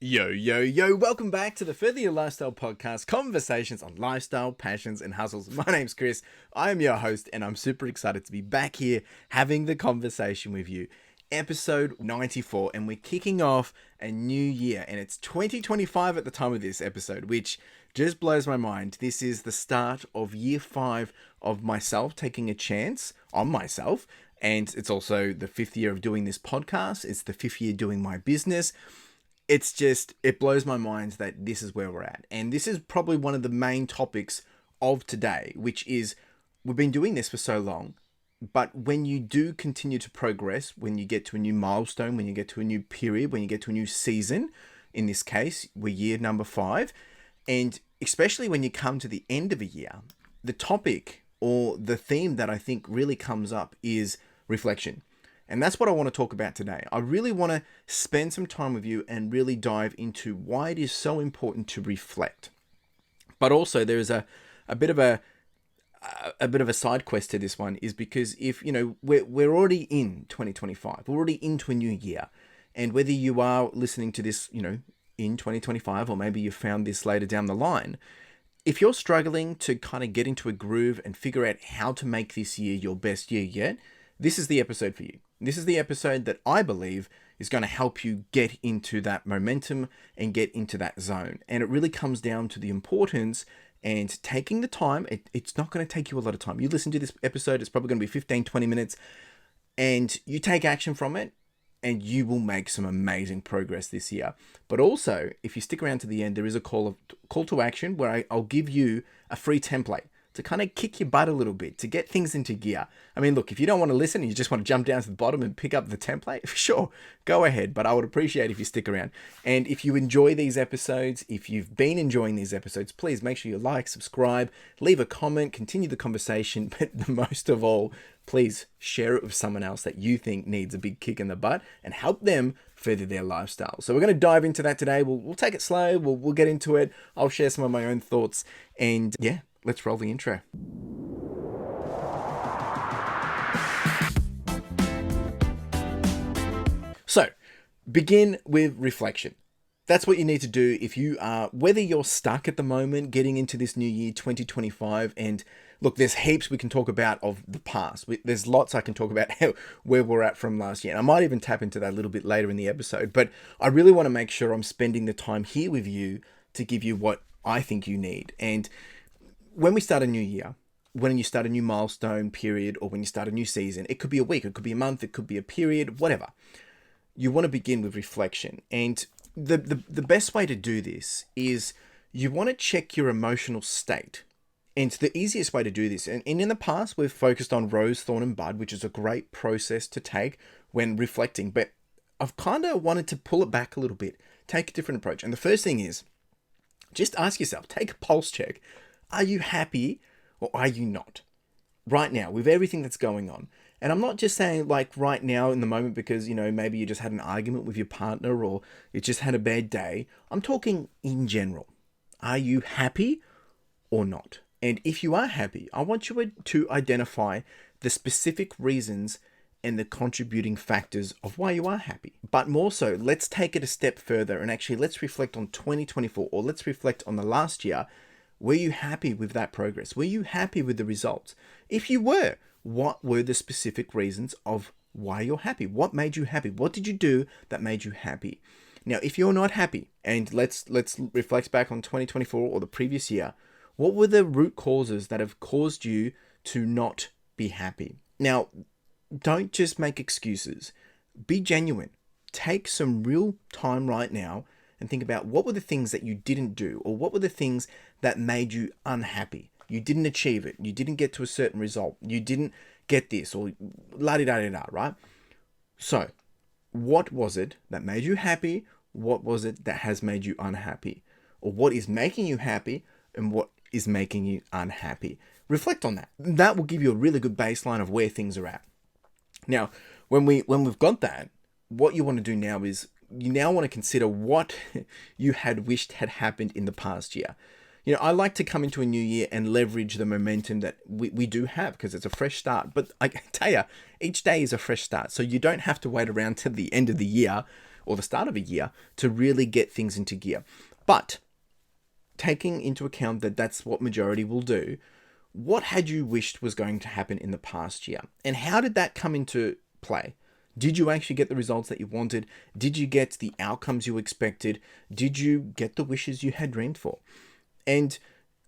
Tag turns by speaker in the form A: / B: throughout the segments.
A: Yo, yo, yo, welcome back to the Further Your Lifestyle podcast, conversations on lifestyle, passions, and hustles. My name's Chris, I am your host, and I'm super excited to be back here having the conversation with you. Episode 94, and we're kicking off a new year, and it's 2025 at the time of this episode, which just blows my mind. This is the start of year 5 of myself taking a chance on myself, and it's also the 5th year of doing this podcast. It's the 5th year doing my business. It blows my mind that this is where we're at. And this is probably one of the main topics of today, which is we've been doing this for so long, but when you do continue to progress, when you get to a new milestone, when you get to a new period, when you get to a new season, in this case, we're year number 5, and especially when you come to the end of a year, the topic or the theme that I think really comes up is reflection. And that's what I want to talk about today. I really want to spend some time with you and really dive into why it is so important to reflect. But also there is a bit of a side quest to this one, is because if we're already in 2025, we're already into a new year, and whether you are listening to this in 2025 or maybe you found this later down the line, if you're struggling to kind of get into a groove and figure out how to make this year your best year yet, this is the episode for you. This is the episode that I believe is going to help you get into that momentum and get into that zone. And it really comes down to the importance and taking the time. It's not going to take you a lot of time. You listen to this episode, it's probably going to be 15, 20 minutes, and you take action from it, and you will make some amazing progress this year. But also, if you stick around to the end, there is a call to action where I'll give you a free template to kind of kick your butt a little bit, to get things into gear. I mean, look, if you don't want to listen and you just want to jump down to the bottom and pick up the template, sure, go ahead. But I would appreciate if you stick around. And if you enjoy these episodes, if you've been enjoying these episodes, please make sure you like, subscribe, leave a comment, continue the conversation. But most of all, please share it with someone else that you think needs a big kick in the butt and help them further their lifestyle. So we're going to dive into that today. We'll take it slow. We'll get into it. I'll share some of my own thoughts. And yeah, let's roll the intro. So, begin with reflection. That's what you need to do if you are, whether you're stuck at the moment, getting into this new year, 2025, and look, there's heaps we can talk about of the past. There's lots I can talk about where we're at from last year. And I might even tap into that a little bit later in the episode, but I really want to make sure I'm spending the time here with you to give you what I think you need. And when we start a new year, when you start a new milestone period, or when you start a new season, it could be a week, it could be a month, it could be a period, whatever. You want to begin with reflection. And the best way to do this is you want to check your emotional state. And the easiest way to do this, and in the past, we've focused on rose, thorn, and bud, which is a great process to take when reflecting. But I've kind of wanted to pull it back a little bit, take a different approach. And the first thing is, just ask yourself, take a pulse check. Are you happy or are you not? Right now, with everything that's going on. And I'm not just saying like right now in the moment because, maybe you just had an argument with your partner or you just had a bad day. I'm talking in general. Are you happy or not? And if you are happy, I want you to identify the specific reasons and the contributing factors of why you are happy. But more so, let's take it a step further and actually let's reflect on 2024, or let's reflect on the last year. Were you happy with that progress? Were you happy with the results? If you were, what were the specific reasons of why you're happy? What made you happy? What did you do that made you happy? Now, if you're not happy, and let's reflect back on 2024 or the previous year, what were the root causes that have caused you to not be happy? Now, don't just make excuses. Be genuine. Take some real time right now and think about what were the things that you didn't do, or what were the things that made you unhappy. You didn't achieve it. You didn't get to a certain result. You didn't get this, or la-di-da-di-da, right? So, what was it that made you happy? What was it that has made you unhappy? Or what is making you happy and what is making you unhappy? Reflect on that. That will give you a really good baseline of where things are at. Now, when we've got that, what you want to do now is you now want to consider what you had wished had happened in the past year. I like to come into a new year and leverage the momentum that we do have because it's a fresh start. But I tell you, each day is a fresh start. So you don't have to wait around till the end of the year or the start of a year to really get things into gear. But taking into account that that's what majority will do, what had you wished was going to happen in the past year? And how did that come into play? Did you actually get the results that you wanted? Did you get the outcomes you expected? Did you get the wishes you had dreamed for? And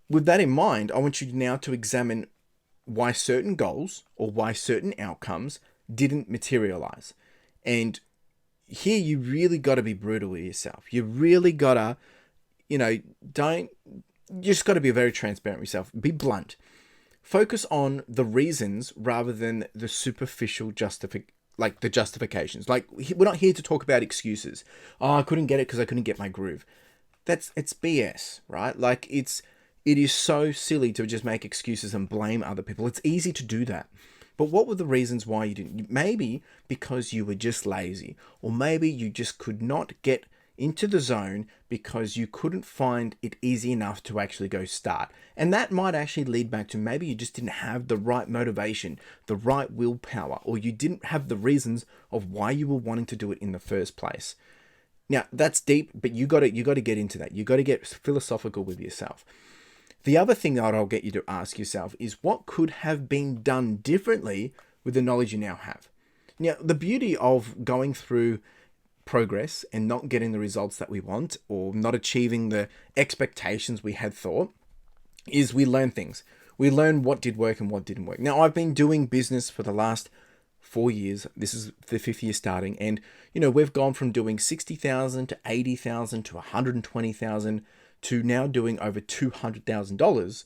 A: with that in mind, I want you now to examine why certain goals or why certain outcomes didn't materialize. And here you really got to be brutal with yourself. You really got to, you just got to be very transparent with yourself. Be blunt. Focus on the reasons rather than the superficial justifications. Like, we're not here to talk about excuses. Oh, I couldn't get it because I couldn't get my groove. It's BS, right? Like, it is so silly to just make excuses and blame other people. It's easy to do that. But what were the reasons why you didn't? Maybe because you were just lazy, or maybe you just could not get into the zone because you couldn't find it easy enough to actually go start. And that might actually lead back to maybe you just didn't have the right motivation, the right willpower, or you didn't have the reasons of why you were wanting to do it in the first place. Now, that's deep, but you got to get into that. You got to get philosophical with yourself. The other thing that I'll get you to ask yourself is what could have been done differently with the knowledge you now have. Now, the beauty of going through progress and not getting the results that we want, or not achieving the expectations we had thought, is we learn things. We learn what did work and what didn't work. Now, I've been doing business for the last 4 years. This is the 5th year starting. And, we've gone from doing 60,000 to 80,000 to 120,000 to now doing over $200,000.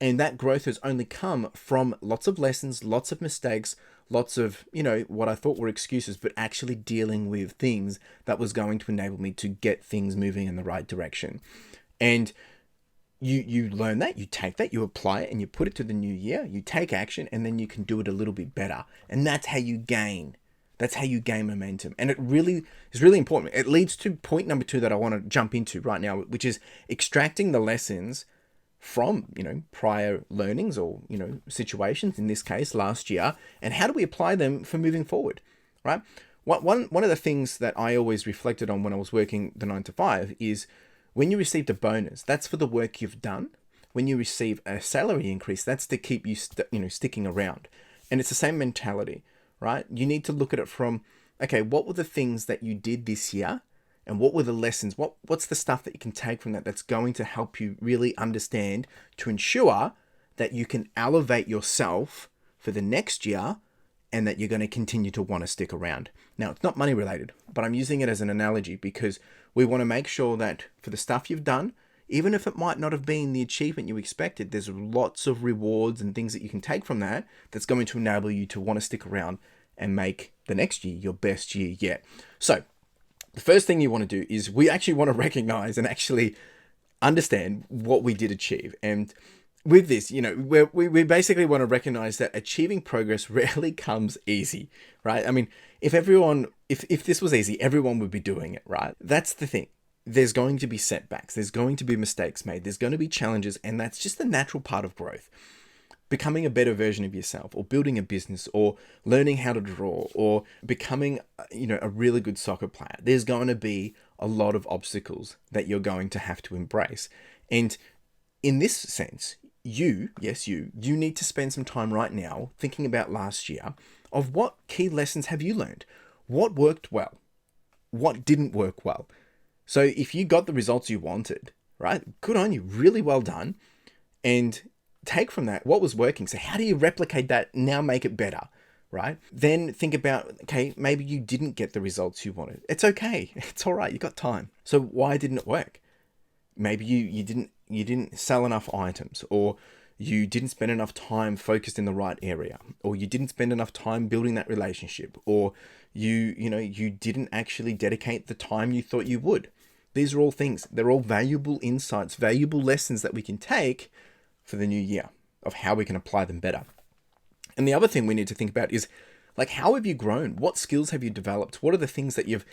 A: And that growth has only come from lots of lessons, lots of mistakes, lots of, what I thought were excuses, but actually dealing with things that was going to enable me to get things moving in the right direction. And you learn that, you take that, you apply it, and you put it to the new year, you take action, and then you can do it a little bit better. And that's how you gain. That's how you gain momentum. And it really is really important. It leads to point number 2 that I want to jump into right now, which is extracting the lessons from, prior learnings or, situations, in this case, last year, and how do we apply them for moving forward, right? One of the things that I always reflected on when I was working the 9 to 5 is when you received a bonus, that's for the work you've done. When you receive a salary increase, that's to keep you, sticking around. And it's the same mentality, right? You need to look at it from, okay, what were the things that you did this year? And what were the lessons? What's the stuff that you can take from that that's going to help you really understand to ensure that you can elevate yourself for the next year and that you're going to continue to want to stick around. Now, it's not money related, but I'm using it as an analogy because we want to make sure that for the stuff you've done, even if it might not have been the achievement you expected, there's lots of rewards and things that you can take from that that's going to enable you to want to stick around and make the next year your best year yet. So, the first thing you want to do is we actually want to recognize and actually understand what we did achieve. And with this, we basically want to recognize that achieving progress rarely comes easy, right? I mean, if this was easy, everyone would be doing it, right? That's the thing. There's going to be setbacks. There's going to be mistakes made. There's going to be challenges. And that's just the natural part of growth. Becoming a better version of yourself, or building a business, or learning how to draw, or becoming, a really good soccer player. There's going to be a lot of obstacles that you're going to have to embrace. And in this sense, you need to spend some time right now thinking about last year of what key lessons have you learned? What worked well? What didn't work well? So if you got the results you wanted, right? Good on you. Really well done. And take from that what was working. So how do you replicate that, now make it better, right? Then think about, okay, maybe you didn't get the results you wanted. It's okay. It's all right. You got time. So why didn't it work? Maybe you didn't sell enough items, or you didn't spend enough time focused in the right area, or you didn't spend enough time building that relationship, or you didn't actually dedicate the time you thought you would. These are all things. They're all valuable insights, valuable lessons that we can take for the new year of how we can apply them better. And the other thing we need to think about is, like, how have you grown? What skills have you developed? What are the things that you've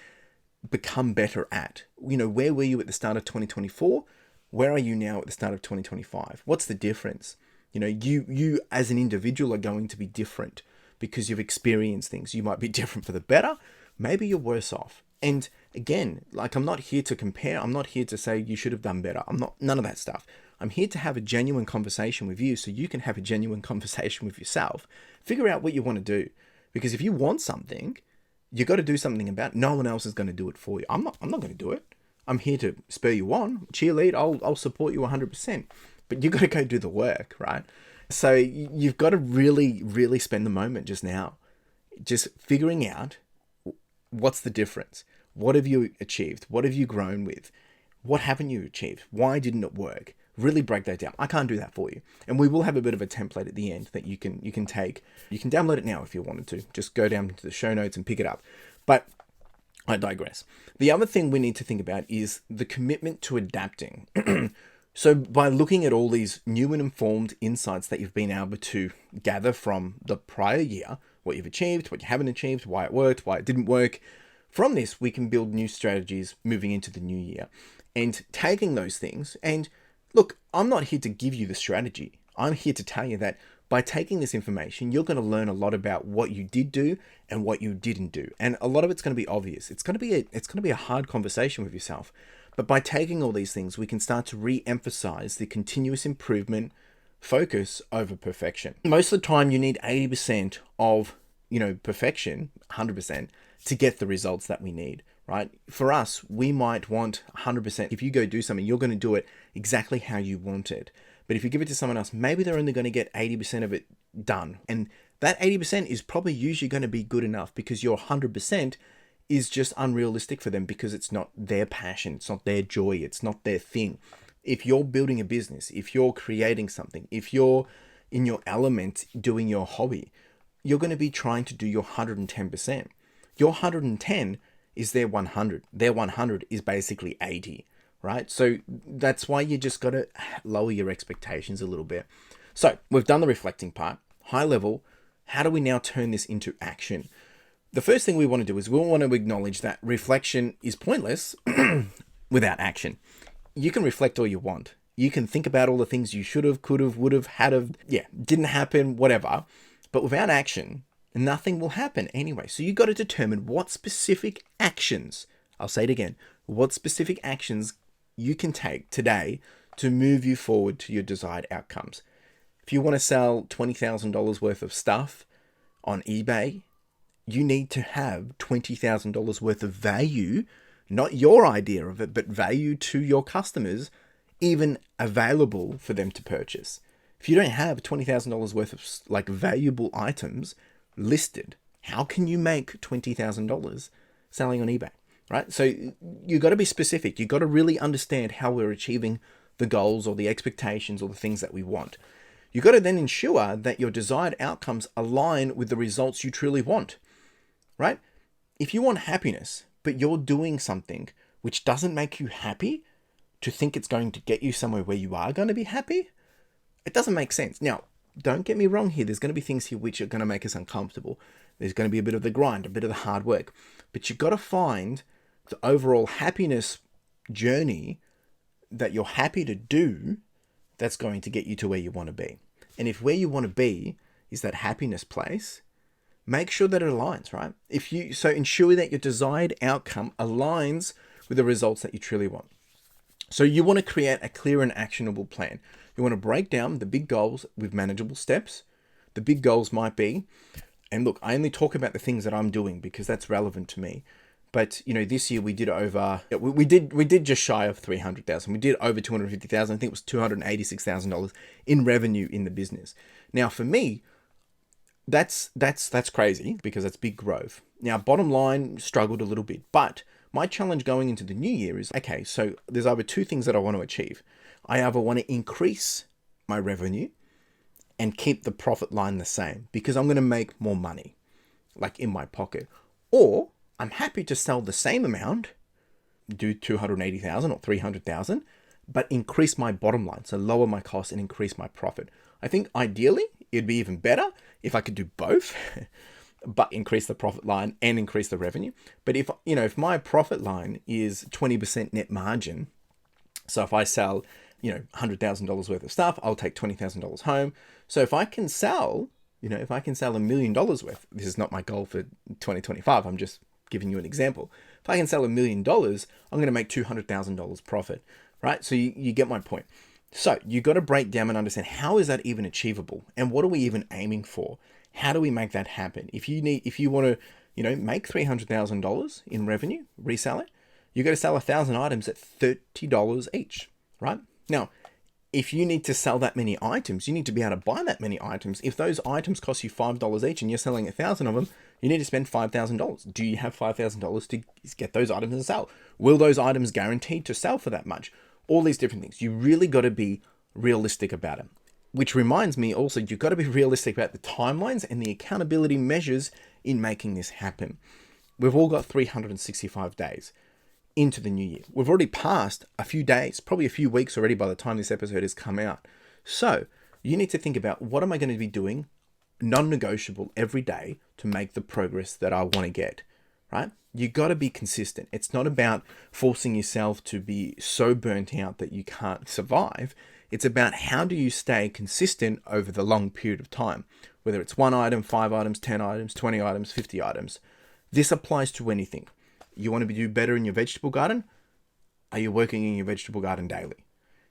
A: become better at? Where were you at the start of 2024? Where are you now at the start of 2025? What's the difference? You as an individual are going to be different because you've experienced things. You might be different for the better. Maybe you're worse off. And again, like, I'm not here to compare. I'm not here to say you should have done better. I'm not, none of that stuff. I'm here to have a genuine conversation with you so you can have a genuine conversation with yourself. Figure out what you want to do. Because if you want something, you got to do something about it. No one else is going to do it for you. I'm not going to do it. I'm here to spur you on, cheerlead. I'll support you 100%. But you got to go do the work, right? So you've got to really, really spend the moment just now, just figuring out what's the difference. What have you achieved? What have you grown with? What haven't you achieved? Why didn't it work? Really break that down. I can't do that for you. And we will have a bit of a template at the end that you can take. You can download it now if you wanted to. Just go down to the show notes and pick it up. But I digress. The other thing we need to think about is the commitment to adapting. So by looking at all these new and informed insights that you've been able to gather from the prior year, what you've achieved, what you haven't achieved, why it worked, why it didn't work, from this, we can build new strategies moving into the new year. And taking those things, and look, I'm not here to give you the strategy. I'm here to tell you that by taking this information, you're going to learn a lot about what you did do and what you didn't do. And a lot of it's going to be obvious. It's going to be a hard conversation with yourself. But by taking all these things, we can start to re-emphasize the continuous improvement focus over perfection. Most of the time, you need 80% of, perfection, 100%, to get the results that we need, right? For us, we might want 100%. If you go do something, you're going to do it exactly how you want it. But if you give it to someone else, maybe they're only going to get 80% of it done. And that 80% is probably usually going to be good enough because your 100% is just unrealistic for them because it's not their passion, it's not their joy, it's not their thing. If you're building a business, if you're creating something, if you're in your element doing your hobby, you're going to be trying to do your 110%. Your 110 is their 100. Their 100 is basically 80, right? So that's why you just got to lower your expectations a little bit. So we've done the reflecting part, high level. How do we now turn this into action? The first thing we want to do is we want to acknowledge that reflection is pointless without action. You can reflect all you want. You can think about all the things you should have, could have, would have, had have, didn't happen, whatever. But without action, nothing will happen anyway. So you got to determine what specific actions, I'll say it again, what specific actions you can take today to move you forward to your desired outcomes. If you want to sell $20,000 worth of stuff on eBay, you need to have $20,000 worth of value, not your idea of it, but value to your customers, even available for them to purchase. If you don't have $20,000 worth of valuable items listed, how can you make $20,000 selling on eBay, right? So you got to be specific. You got to really understand how we're achieving the goals or the expectations or the things that we want. You got to then ensure that your desired outcomes align with the results you truly want. Right? If you want happiness, but you're doing something which doesn't make you happy to think it's going to get you somewhere where you are going to be happy, it doesn't make sense. Now, don't get me wrong here. There's going to be things here which are going to make us uncomfortable. There's going to be a bit of the grind, a bit of the hard work. But you've got to find the overall happiness journey that you're happy to do that's going to get you to where you want to be. And if where you want to be is that happiness place, make sure that it aligns, right? So ensure that your desired outcome aligns with the results that you truly want. So you want to create a clear and actionable plan. You want to break down the big goals with manageable steps. The big goals might be, and look, I only talk about the things that I'm doing because that's relevant to me. But this year we did we did just shy of 300,000. We did over 250,000. I think it was $286,000 in revenue in the business. Now for me, that's crazy because that's big growth. Now, bottom line, struggled a little bit, but my challenge going into the new year is, okay, so there's either two things that I want to achieve. I either want to increase my revenue and keep the profit line the same because I'm going to make more money, like in my pocket, or I'm happy to sell the same amount, do 280,000 or 300,000, but increase my bottom line, so lower my cost and increase my profit. I think ideally it'd be even better if I could do both, but increase the profit line and increase the revenue. But if my profit line is 20% net margin, so if I sell, $100,000 worth of stuff, I'll take $20,000 home. So if I can sell, $1 million worth, this is not my goal for 2025. I'm just giving you an example. If If I can sell $1 million, I'm going to make $200,000 profit, right? So you get my point. So you got to break down and understand, how is that even achievable, and what are we even aiming for? How do we make that happen? If you want to, make $300,000 in revenue, resell it, you got to sell 1,000 items at $30 each, right? Now, if you need to sell that many items, you need to be able to buy that many items. If those items cost you $5 each and you're selling 1,000 of them, you need to spend $5,000. Do you have $5,000 to get those items to sell? Will those items guaranteed to sell for that much? All these different things. You really got to be realistic about it. Which reminds me also, you've got to be realistic about the timelines and the accountability measures in making this happen. We've all got 365 days into the new year. We've already passed a few days, probably a few weeks already by the time this episode has come out. So you need to think about, what am I going to be doing non-negotiable every day to make the progress that I want to get, right? You got to be consistent. It's not about forcing yourself to be so burnt out that you can't survive. It's about, how do you stay consistent over the long period of time, whether it's 1 item, 5 items, 10 items, 20 items, 50 items. This applies to anything. You want to do better in your vegetable garden? Are you working in your vegetable garden daily?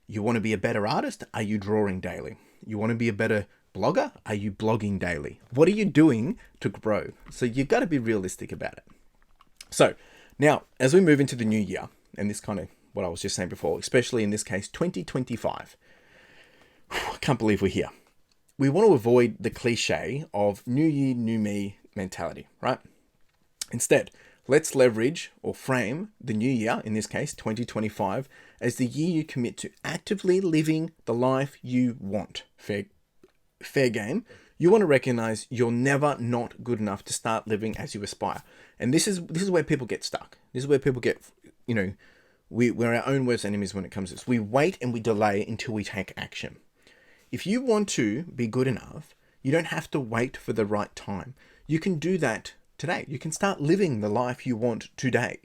A: You want to be a better artist? Are you drawing daily? You want to be a better blogger? Are you blogging daily? What are you doing to grow? So you got to be realistic about it. So now, as we move into the new year, and this kind of what I was just saying before, especially in this case, 2025, I can't believe we're here. We want to avoid the cliche of new year, new me mentality, right? Instead, let's leverage or frame the new year, in this case, 2025, as the year you commit to actively living the life you want. Fair game. You want to recognize you're never not good enough to start living as you aspire. And this is where people get stuck. This is where people get, we're our own worst enemies when it comes to this. We wait and we delay until we take action. If you want to be good enough, you don't have to wait for the right time. You can do that today. You can start living the life you want today.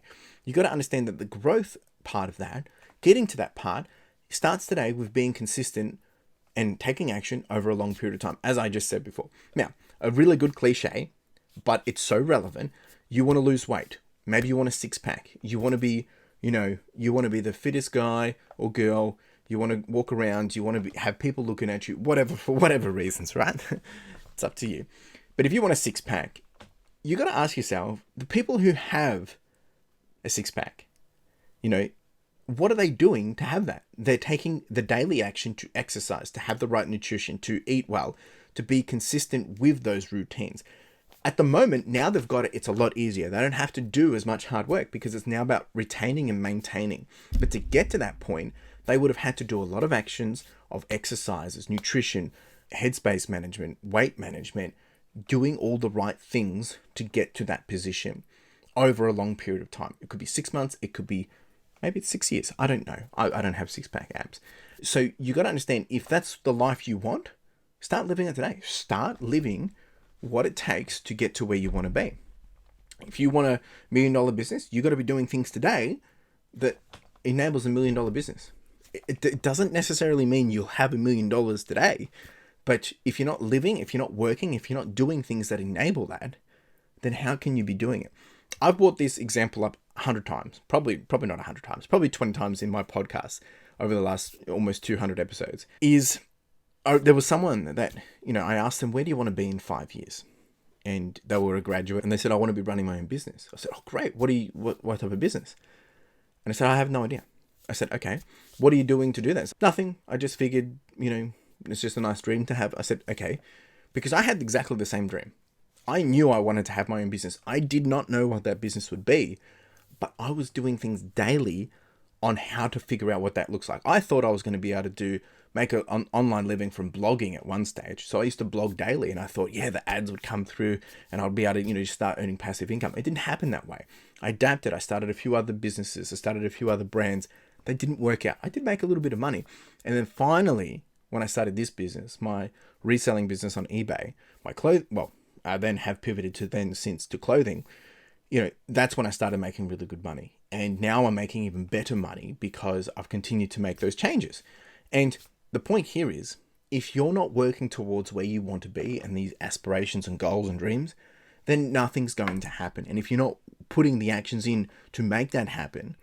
A: You got to understand that the growth part of that, getting to that part, starts today with being consistent and taking action over a long period of time, as I just said before. Now, a really good cliche, but it's so relevant. You want to lose weight. Maybe you want a 6-pack. You want to be, you want to be the fittest guy or girl. You want to walk around. You want to have people looking at you, whatever, for whatever reasons, right? It's up to you. But if you want a 6-pack, you got to ask yourself, the people who have a 6-pack, what are they doing to have that? They're taking the daily action to exercise, to have the right nutrition, to eat well, to be consistent with those routines. At the moment, now they've got it, it's a lot easier. They don't have to do as much hard work because it's now about retaining and maintaining. But to get to that point, they would have had to do a lot of actions of exercises, nutrition, headspace management, weight management, doing all the right things to get to that position over a long period of time. It could be 6 months. It could be, maybe it's 6 years. I don't know. I don't have 6-pack abs. So you got to understand, if that's the life you want, start living it today. Start living what it takes to get to where you want to be. If you want $1 million business, you got to be doing things today that enables $1 million business. It doesn't necessarily mean you'll have $1 million today, but if you're not living, if you're not working, if you're not doing things that enable that, then how can you be doing it? I've brought this example up 100 times, probably not 100 times, probably 20 times in my podcast over the last almost 200 episodes. There was someone that, I asked them, where do you want to be in 5 years? And they were a graduate and they said, I want to be running my own business. I said, oh, great. What type of business? And I said, I have no idea. I said, okay, what are you doing to do that? Nothing. I just figured, it's just a nice dream to have. I said, okay, because I had exactly the same dream. I knew I wanted to have my own business. I did not know what that business would be, but I was doing things daily on how to figure out what that looks like. I thought I was going to be able to make an online living from blogging at one stage. So I used to blog daily and I thought, yeah, the ads would come through and I'd be able to, just start earning passive income. It didn't happen that way. I adapted. I started a few other businesses. I started a few other brands. They didn't work out. I did make a little bit of money. And then finally, when I started this business, my reselling business on eBay, I then have pivoted to clothing. That's when I started making really good money. And now I'm making even better money because I've continued to make those changes. And the point here is, if you're not working towards where you want to be and these aspirations and goals and dreams, then nothing's going to happen. And if you're not putting the actions in to make that happen,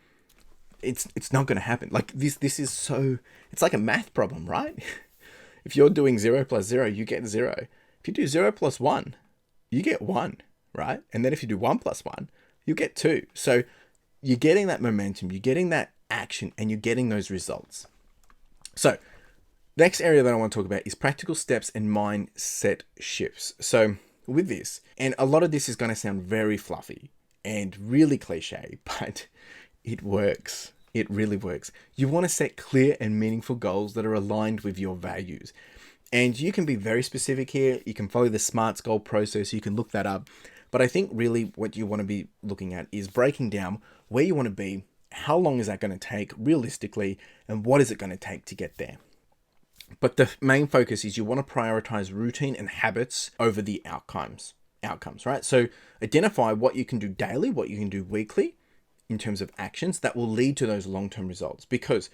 A: it's not going to happen. Like this is so, it's like a math problem, right? If you're doing 0 plus 0, you get 0. If you do 0 plus 1, you get 1, right? And then if you do 1 plus 1, you get 2. So you're getting that momentum, you're getting that action, and you're getting those results. So next area that I want to talk about is practical steps and mindset shifts. So with this, and a lot of this is going to sound very fluffy and really cliche, but it works. It really works. You want to set clear and meaningful goals that are aligned with your values. And you can be very specific here. You can follow the SMART goal process. You can look that up. But I think really what you want to be looking at is breaking down where you want to be, how long is that going to take realistically, and what is it going to take to get there. But the main focus is you want to prioritize routine and habits over the outcomes, right? So identify what you can do daily, what you can do weekly in terms of actions that will lead to those long-term results. Because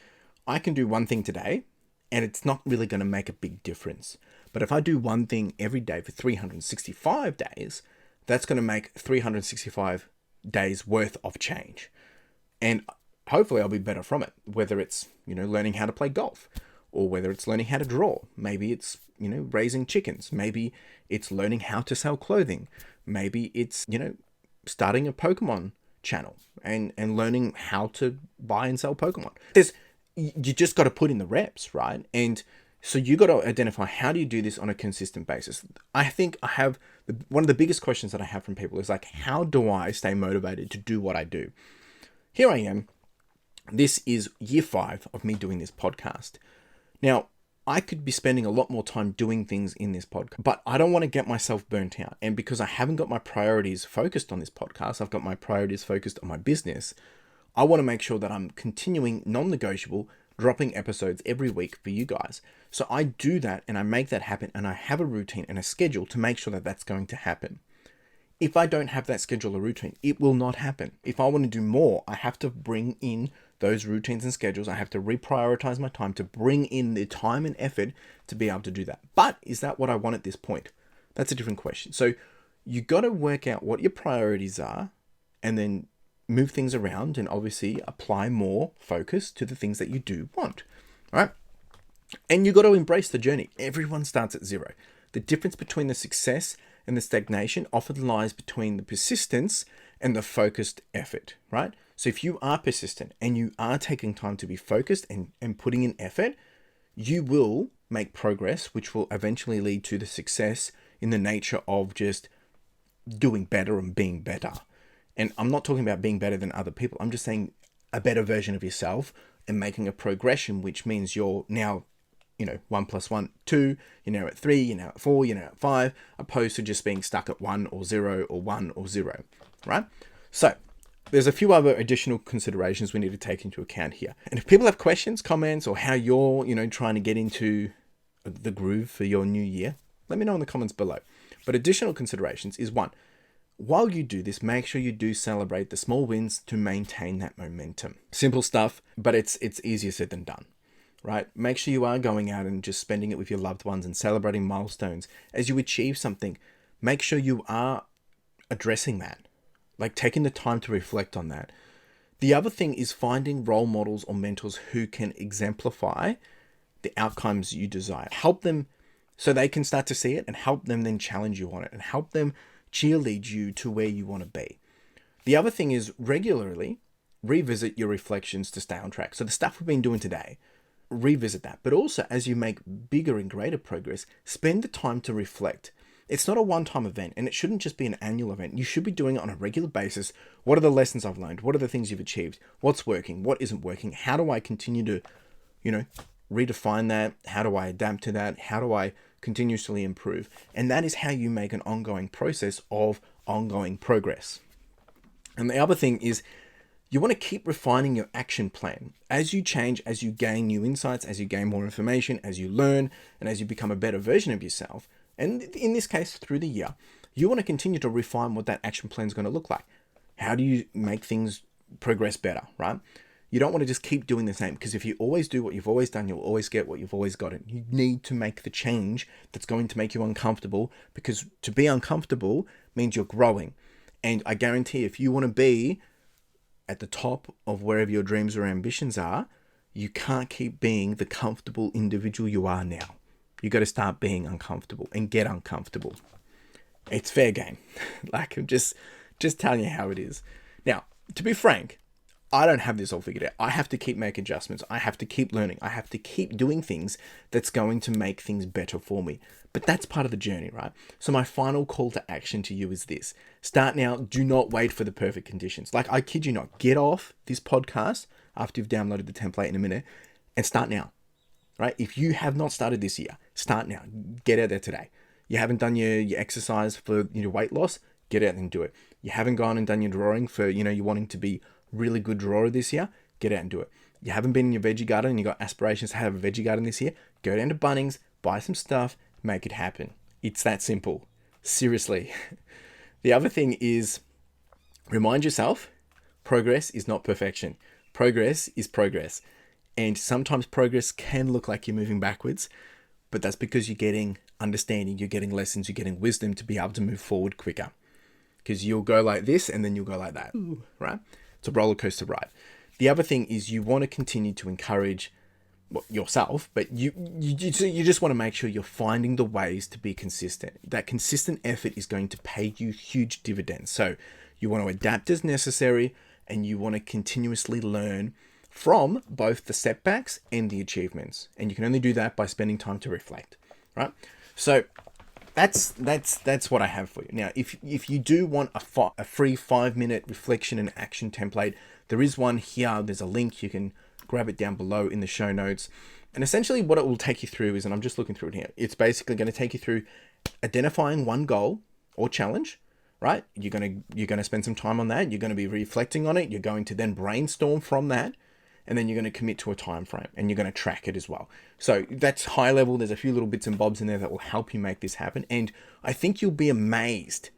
A: I can do one thing today and it's not really going to make a big difference. But if I do one thing every day for 365 days, that's going to make 365 days worth of change. And hopefully I'll be better from it, whether it's, learning how to play golf, or whether it's learning how to draw. Maybe it's, raising chickens. Maybe it's learning how to sell clothing. Maybe it's, starting a Pokemon channel and learning how to buy and sell Pokemon. You just got to put in the reps, right? And so you got to identify, how do you do this on a consistent basis? I think I have one of the biggest questions that I have from people is like, how do I stay motivated to do what I do? Here I am. This is year 5 of me doing this podcast. Now, I could be spending a lot more time doing things in this podcast, but I don't want to get myself burnt out. And because I haven't got my priorities focused on this podcast, I've got my priorities focused on my business. I want to make sure that I'm continuing non-negotiable, dropping episodes every week for you guys. So I do that and I make that happen, and I have a routine and a schedule to make sure that that's going to happen. If I don't have that schedule or routine, it will not happen. If I want to do more, I have to bring in those routines and schedules. I have to reprioritize my time to bring in the time and effort to be able to do that. But is that what I want at this point? That's a different question. So you got to work out what your priorities are and then move things around and obviously apply more focus to the things that you do want. All right. And you got to embrace the journey. Everyone starts at 0. The difference between the success and the stagnation often lies between the persistence and the focused effort, right? So if you are persistent and you are taking time to be focused and putting in effort, you will make progress, which will eventually lead to the success in the nature of just doing better and being better. And I'm not talking about being better than other people. I'm just saying a better version of yourself and making a progression, which means you're now, 1 plus 1, 2, you're now at 3, you're now at 4, you're now at 5, opposed to just being stuck at 1 or 0 or 1 or 0, right? So there's a few other additional considerations we need to take into account here. And if people have questions, comments, or how you're, trying to get into the groove for your new year, let me know in the comments below. But additional considerations is 1, while you do this, make sure you do celebrate the small wins to maintain that momentum. Simple stuff, but it's easier said than done, right? Make sure you are going out and just spending it with your loved ones and celebrating milestones as you achieve something. Make sure you are addressing that, like taking the time to reflect on that. The other thing is finding role models or mentors who can exemplify the outcomes you desire. Help them so they can start to see it, and help them then challenge you on it, and help them cheerlead you to where you want to be. The other thing is regularly revisit your reflections to stay on track. So the stuff we've been doing today, revisit that. But also, as you make bigger and greater progress, spend the time to reflect. It's not a one-time event, and it shouldn't just be an annual event. You should be doing it on a regular basis. What are the lessons I've learned? What are the things you've achieved? What's working? What isn't working? How do I continue to, redefine that? How do I adapt to that? How do I continuously improve? And that is how you make an ongoing process of ongoing progress. And the other thing is, you want to keep refining your action plan. As you change, as you gain new insights, as you gain more information, as you learn, and as you become a better version of yourself, and in this case, through the year, you want to continue to refine what that action plan is going to look like. How do you make things progress better, right? You don't want to just keep doing the same, because if you always do what you've always done, you'll always get what you've always gotten. You need to make the change that's going to make you uncomfortable, because to be uncomfortable means you're growing. And I guarantee if you want to be at the top of wherever your dreams or ambitions are, you can't keep being the comfortable individual you are now. You got to start being uncomfortable and get uncomfortable. It's fair game. Like, I'm just telling you how it is. Now, to be frank, I don't have this all figured out. I have to keep making adjustments. I have to keep learning. I have to keep doing things that's going to make things better for me. But that's part of the journey, right? So my final call to action to you is this. Start now. Do not wait for the perfect conditions. Like, I kid you not. Get off this podcast after you've downloaded the template in a minute and start now, right? If you have not started this year, start now. Get out there today. You haven't done your exercise for your weight loss, get out and do it. You haven't gone and done your drawing for, you're wanting to be really good drawer this year, get out and do it. You haven't been in your veggie garden and you got aspirations to have a veggie garden this year, go down to Bunnings, buy some stuff, make it happen. It's that simple. Seriously. The other thing is, remind yourself, progress is not perfection. Progress is progress. And sometimes progress can look like you're moving backwards, but that's because you're getting understanding, you're getting lessons, you're getting wisdom to be able to move forward quicker. Because you'll go like this and then you'll go like that, right? It's a roller coaster ride. The other thing is you want to continue to encourage yourself, but you just want to make sure you're finding the ways to be consistent. That consistent effort is going to pay you huge dividends. So you want to adapt as necessary and you want to continuously learn from both the setbacks and the achievements. And you can only do that by spending time to reflect, right? So that's what I have for you. Now, if you do want a free 5-minute reflection and action template, there is one here. There's a link. You can grab it down below in the show notes. And essentially what it will take you through is, and I'm just looking through it here, it's basically going to take you through identifying one goal or challenge, right? You're going to spend some time on that. You're going to be reflecting on it. You're going to then brainstorm from that. And then you're going to commit to a time frame and you're going to track it as well. So that's high level. There's a few little bits and bobs in there that will help you make this happen. And I think you'll be amazed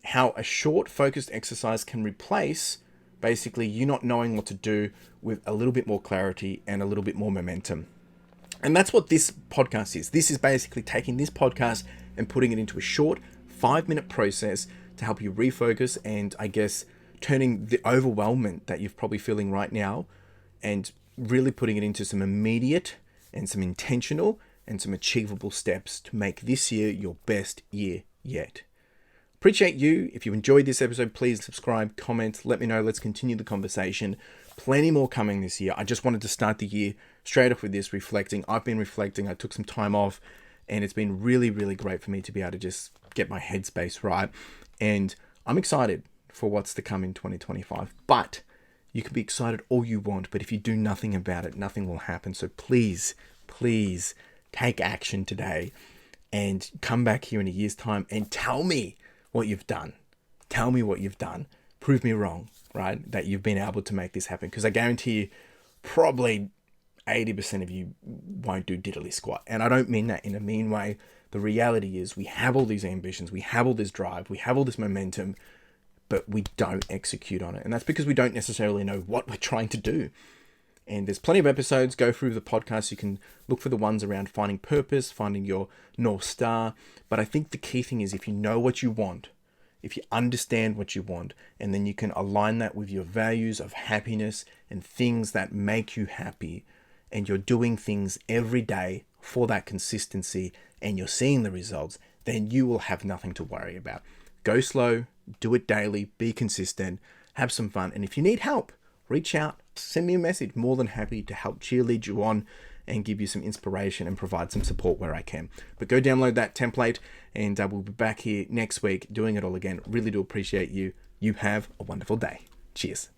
A: how a short focused exercise can replace basically you not knowing what to do with a little bit more clarity and a little bit more momentum. And that's what this podcast is. This is basically taking this podcast and putting it into a short 5-minute process to help you refocus and, I guess, turning the overwhelmment that you're probably feeling right now and really putting it into some immediate and some intentional and some achievable steps to make this year your best year yet. Appreciate you. If you enjoyed this episode, please subscribe, comment, let me know. Let's continue the conversation. Plenty more coming this year. I just wanted to start the year straight off with this, reflecting. I've been reflecting. I took some time off and it's been really, really great for me to be able to just get my headspace right. And I'm excited for what's to come in 2025. But you can be excited all you want, but if you do nothing about it, nothing will happen. So please, please take action today and come back here in a year's time and tell me what you've done. Tell me what you've done. Prove me wrong, right? That you've been able to make this happen. Because I guarantee you, probably 80% of you won't do diddly squat. And I don't mean that in a mean way. The reality is we have all these ambitions, we have all this drive, we have all this momentum, but we don't execute on it. And that's because we don't necessarily know what we're trying to do. And there's plenty of episodes. Go through the podcast. You can look for the ones around finding purpose, finding your North Star. But I think the key thing is if you know what you want, if you understand what you want, and then you can align that with your values of happiness and things that make you happy, and you're doing things every day for that consistency, and you're seeing the results, then you will have nothing to worry about. Go slow, do it daily, be consistent, have some fun. And if you need help, reach out, send me a message. More than happy to help cheerlead you on and give you some inspiration and provide some support where I can. But go download that template and we'll be back here next week doing it all again. Really do appreciate you. You have a wonderful day. Cheers.